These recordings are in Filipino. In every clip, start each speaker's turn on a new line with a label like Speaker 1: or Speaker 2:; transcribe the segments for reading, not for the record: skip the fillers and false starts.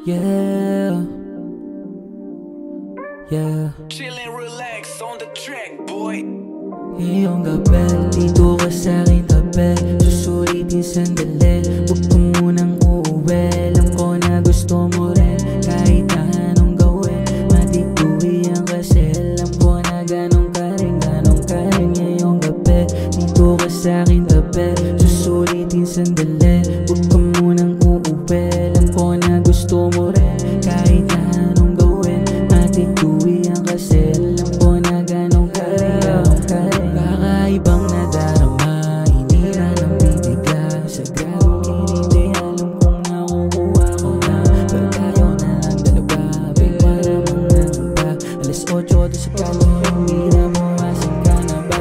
Speaker 1: Yeah, yeah.
Speaker 2: Chillin', relax on the track, boy.
Speaker 1: Ngayong gabi, dito ka sa'king tabi. Susulitin sandali, huwag ka munang uuwi. Alam ko na gusto mo rin, kahit na anong gawin. Matituwian kasi alam ko na ganun ka rin. Ngayong gabi, dito ka sa'king tabi. Susulitin sandali, huwag ka munang uuwi. Alam ko na gusto mo rin, kahit na anong gawin. Matituwian kasi alam ko na ganun ka rin. Kakaibang nadarama, inira ng bibigay. Sa grabong kiniti, alam kong nakukuha ko na. Pero tayo na lang dalawa, babe, para manganong pa. Alas 8, doon sa kalong mira mo, asan ka na ba?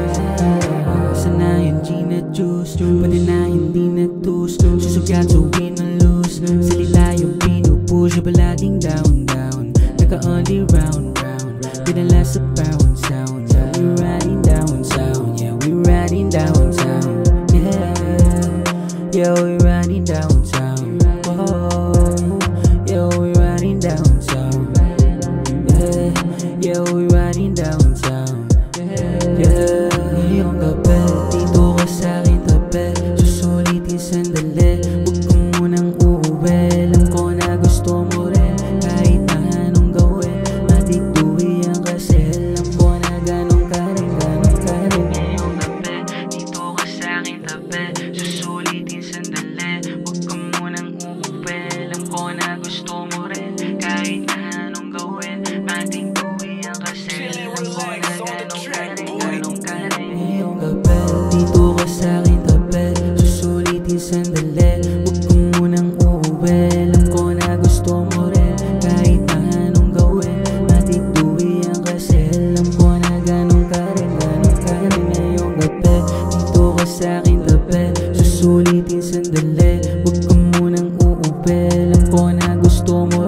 Speaker 1: Sana yung gin at juice, pwede na hindi na tus. Susugat, suwin ng loose, salita yung pinupush. Yung palaging down, down, naka-only round, round. Dinala sa pound sound, yeah, we riding down sound. Yeah, we riding downtown. Yeah, yeah, we riding downtown. Whoa, yeah, we riding downtown. Yeah, yeah, we riding downtown. Yeah, ngayong gabi, dito ka sa'king tabi. Susulitin sandali, huwag ka munang uuwi. Alam ko na gusto mo rin, kahit na anong gawin. Matituwian kasi alam ko na ganun ka rin. Ngayong gabi, dito ka sa'king tabi. Susulitin sandali, huwag ka munang uuwi. Alam ko na gusto mo rin, kahit na anong gawin. Matituwian kasi alam ko na ganun ka rin. Ngayong gabi, dito ka sa'king tabi. Susulitin sandali, huwag ka munang uuwi. Alam ko na gusto mo rin, kahit na anong gawin. Matituwian kasi alam ko na ganun ka rin. Ngayong gabi, dito ka sa'king tabi. Susulitin sandali, huwag ka munang uuwi. Alam ko na gusto mo